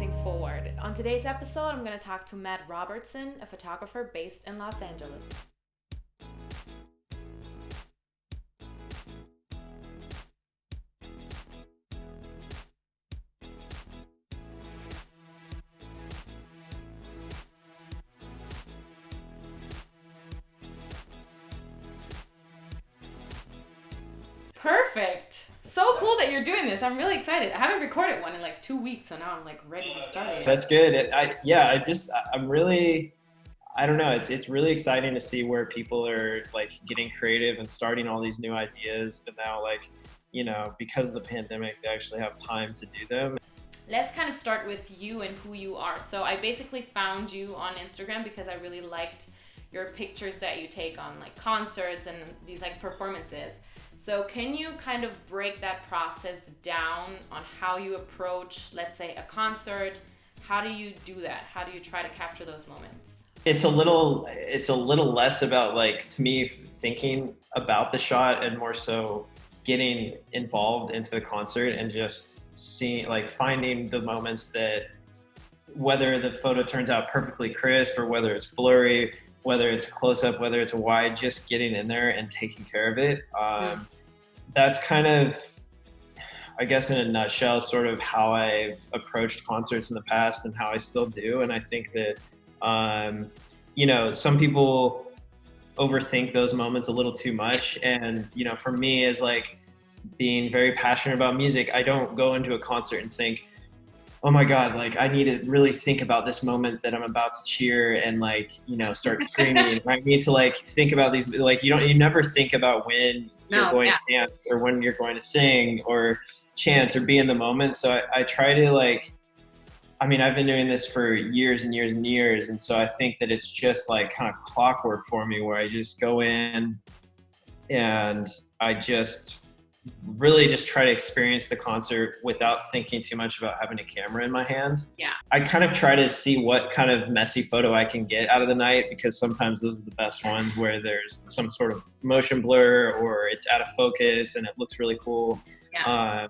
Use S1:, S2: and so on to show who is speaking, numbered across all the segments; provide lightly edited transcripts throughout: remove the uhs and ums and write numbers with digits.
S1: advancing forward. On today's episode, I'm going to talk to Matt Robertson, a photographer based in Los Angeles. Perfect. So cool that you're doing this. I'm really excited. I haven't recorded one in like 2 weeks, so now I'm like ready to start it.
S2: That's good. I'm really, I don't know. It's really exciting to see where people are like getting creative and starting all these new ideas. But now, like, because of the pandemic, they actually have time to do them.
S1: Let's kind of start with you and who you are. So I basically found you on Instagram because I really liked your pictures that you take on like concerts and these like performances. So can you kind of break that process down on how you approach, let's say, a concert? How do you do that? How do you try to capture those moments?
S2: It's a little less about, like, to me, thinking about the shot and more so getting involved into the concert and just seeing, like, finding the moments that, whether the photo turns out perfectly crisp or whether it's blurry, whether it's a close-up, whether it's a wide, just getting in there and taking care of it. That's kind of, I guess, in a nutshell, sort of how I've approached concerts in the past and how I still do. And I think that, some people overthink those moments a little too much. And, for me, as like being very passionate about music, I don't go into a concert and think, oh my God, like I need to really think about this moment that I'm about to cheer and like, start screaming. I need to like think about these, like you never think about when you're going to dance or when you're going to sing or chant or be in the moment. So I try to I've been doing this for years and years and years. And so I think that it's just like kind of clockwork for me where I just go in and I just really just try to experience the concert without thinking too much about having a camera in my hand.
S1: Yeah.
S2: I kind of try to see what kind of messy photo I can get out of the night, because sometimes those are the best ones where there's some sort of motion blur or it's out of focus and it looks really cool. I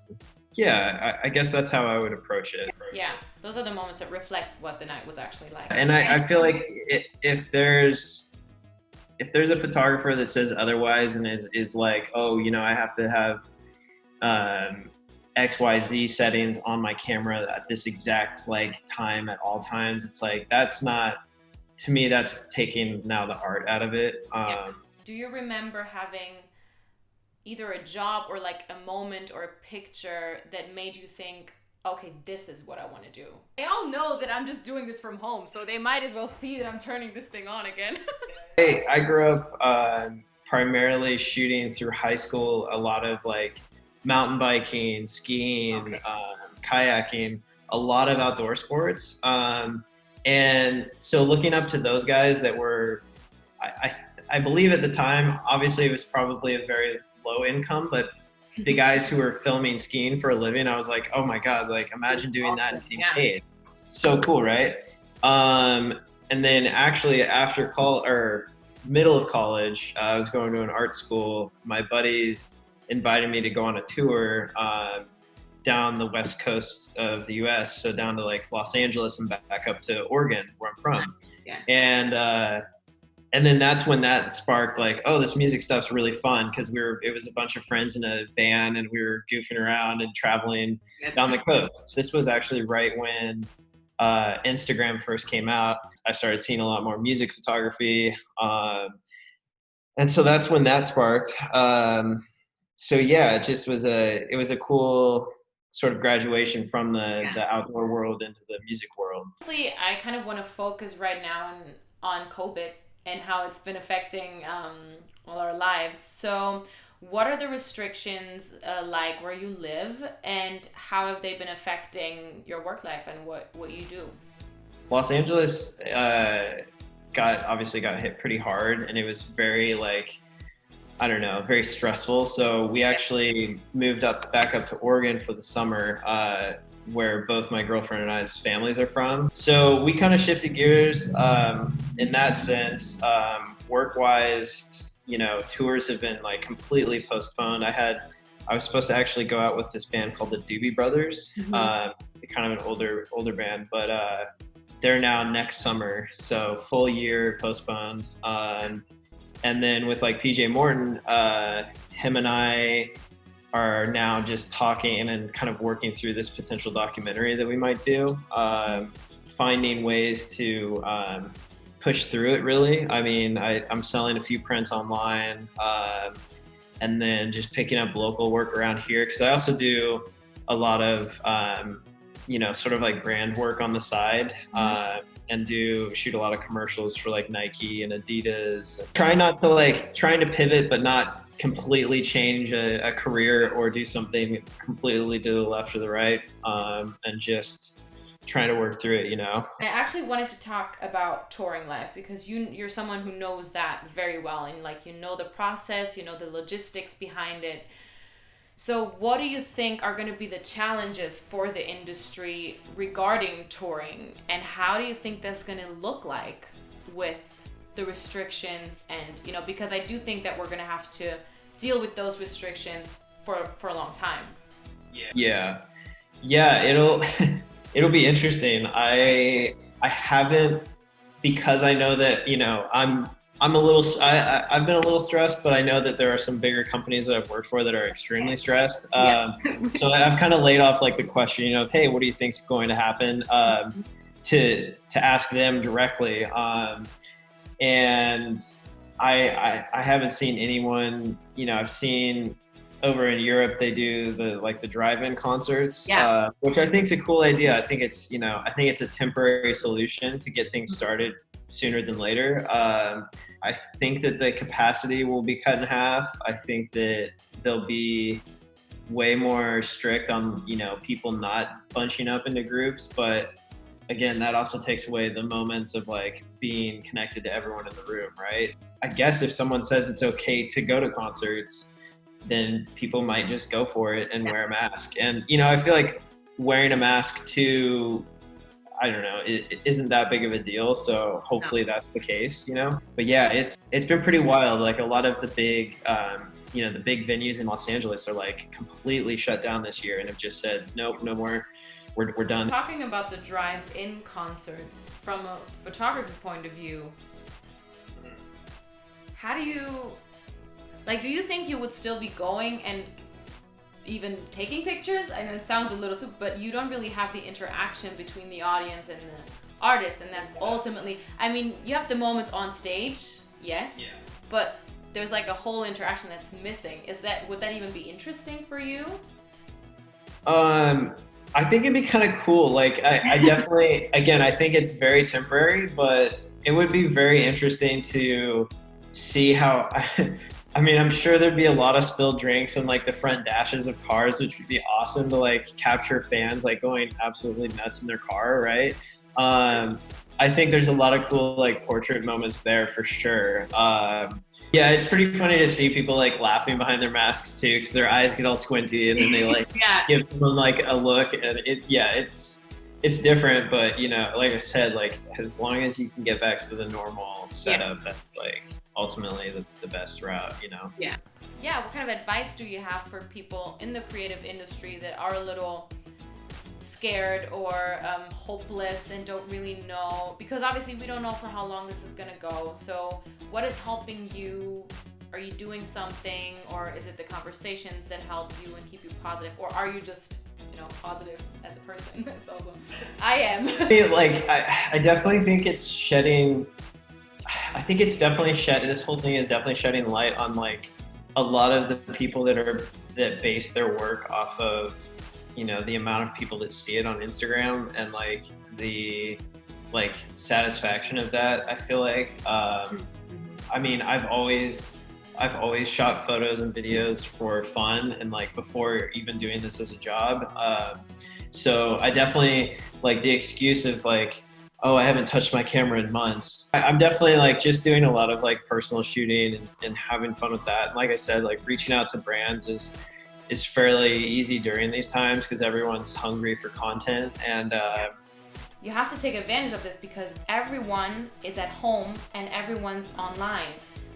S2: guess that's how I would approach it.
S1: Yeah, those are the moments that reflect what the night was actually like.
S2: And I feel like if there's a photographer that says otherwise and is like, oh, I have to have XYZ settings on my camera at this exact like time at all times, it's like, that's not, to me, that's taking now the art out of it.
S1: Do you remember having either a job or like a moment or a picture that made you think, okay, this is what I want to do? They all know that I'm just doing this from home, so they might as well see that I'm turning this thing on again.
S2: Hey, I grew up primarily shooting through high school, a lot of like mountain biking, skiing, kayaking, a lot of outdoor sports. And so looking up to those guys that were, I believe at the time, obviously it was probably a very low income, but the guys who were filming skiing for a living, I was like, oh my God, like imagine doing that and being paid. So cool, right? And then actually after middle of college, I was going to an art school. My buddies invited me to go on a tour down the west coast of the US, so down to like Los Angeles and back up to Oregon, where I'm from. Yeah. And then that's when that sparked like, oh, this music stuff's really fun, because it was a bunch of friends in a van and we were goofing around and traveling down the coast. This was actually right when Instagram first came out. I started seeing a lot more music photography. And so that's when that sparked. So yeah, it was a cool sort of graduation from the outdoor world into the music world.
S1: Honestly, I kind of want to focus right now on COVID and how it's been affecting all our lives. So what are the restrictions like where you live, and how have they been affecting your work life and what you do?
S2: Los Angeles obviously got hit pretty hard, and it was very very stressful. So we actually moved back up to Oregon for the summer, where both my girlfriend and I's families are from. So we kind of shifted gears in that sense. Work-wise, tours have been like completely postponed. I had I was supposed to actually go out with this band called the Doobie Brothers. Kind of an older band, but they're now next summer, so full year postponed. And then with like PJ Morton, him and I are now just talking and kind of working through this potential documentary that we might do, finding ways to push through it really. I mean, I'm selling a few prints online, and then just picking up local work around here, because I also do a lot of sort of like brand work on the side, and shoot a lot of commercials for like Nike and Adidas. Trying to pivot, but not completely change a career or do something completely to the left or the right, and just trying to work through it,
S1: I actually wanted to talk about touring life, because you're someone who knows that very well, and like the process, the logistics behind it. So what do you think are going to be the challenges for the industry regarding touring, and how do you think that's going to look like with the restrictions? And because I do think that we're going to have to deal with those restrictions for a long time.
S2: Yeah, it'll be interesting. I haven't, because I know that I've been a little stressed, but I know that there are some bigger companies that I've worked for that are extremely stressed. So I've kind of laid off like the question of, hey, what do you think's going to happen, to ask them directly. And I haven't seen anyone, I've seen over in Europe, they do the drive-in concerts, which I think is a cool idea. I think it's a temporary solution to get things started sooner than later. I think that the capacity will be cut in half. I think that they'll be way more strict on, people not bunching up into groups. But again, that also takes away the moments of like being connected to everyone in the room, right? I guess if someone says it's okay to go to concerts, then people might just go for it and wear a mask. And, I feel like wearing a mask too, I don't know, it isn't that big of a deal. So hopefully that's the case, But yeah, it's been pretty wild. Like a lot of the big, the big venues in Los Angeles are like completely shut down this year and have just said, nope, no more. We're done.
S1: Talking about the drive-in concerts from a photography point of view, how do you think you would still be going and even taking pictures? I know it sounds a little stupid, but you don't really have the interaction between the audience and the artist, and that's ultimately, you have the moments on stage, yes, but there's like a whole interaction that's missing. Would that even be interesting for you?
S2: I think it'd be kind of cool. Like I definitely, again, I think it's very temporary, but it would be very interesting to see how I'm sure there'd be a lot of spilled drinks in like the front dashes of cars, which would be awesome to like capture fans like going absolutely nuts in their car, right? I think there's a lot of cool like portrait moments there for sure. Yeah, it's pretty funny to see people like laughing behind their masks too, because their eyes get all squinty and then they like give someone like a look, and it's different, but like I said, like as long as you can get back to the normal setup, that's like ultimately the best route,
S1: Yeah, what kind of advice do you have for people in the creative industry that are a little scared or hopeless and don't really know? Because obviously we don't know for how long this is gonna go. So what is helping you? Are you doing something, or is it the conversations that help you and keep you positive, or are you just positive as a person? That's awesome. I am.
S2: Like I definitely think it's shedding. I think it's definitely this whole thing is definitely shedding light on like a lot of the people that base their work off of the amount of people that see it on Instagram, and like the like satisfaction of that. I feel like I've always shot photos and videos for fun, and like before even doing this as a job. So I definitely like the excuse of like, oh, I haven't touched my camera in months. I'm definitely like just doing a lot of like personal shooting and having fun with that. And like I said, like reaching out to brands is fairly easy during these times because everyone's hungry for content. And
S1: you have to take advantage of this because everyone is at home and everyone's online.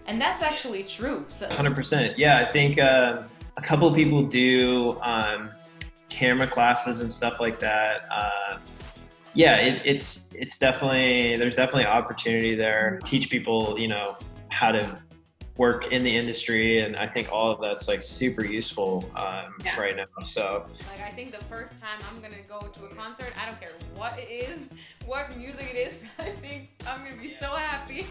S1: And that's actually true. So
S2: 100%. Yeah, I think a couple people do camera classes and stuff like that. Yeah, it's definitely, there's definitely opportunity there. Teach people, you know, how to work in the industry, and I think all of that's like super useful right now. So
S1: like, I think the first time I'm gonna go to a concert, I don't care what it is, what music it is, I think I'm gonna be so happy.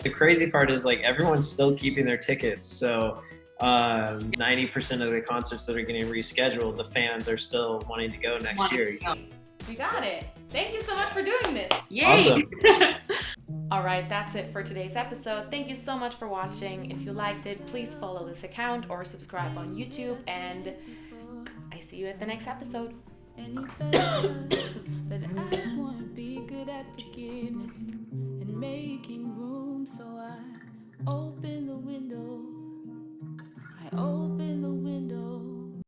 S2: the crazy part is like everyone's still keeping their tickets. So 90% of the concerts that are getting rescheduled, the fans are still wanting to go next year.
S1: We got it. Thank you so much for doing this.
S3: Yay!
S2: Awesome.
S1: All right, that's it for today's episode. Thank you so much for watching. If you liked it, please follow this account or subscribe on YouTube, and I see you at the next episode.
S4: But I wanna be good at forgiveness and making room, so I open the window.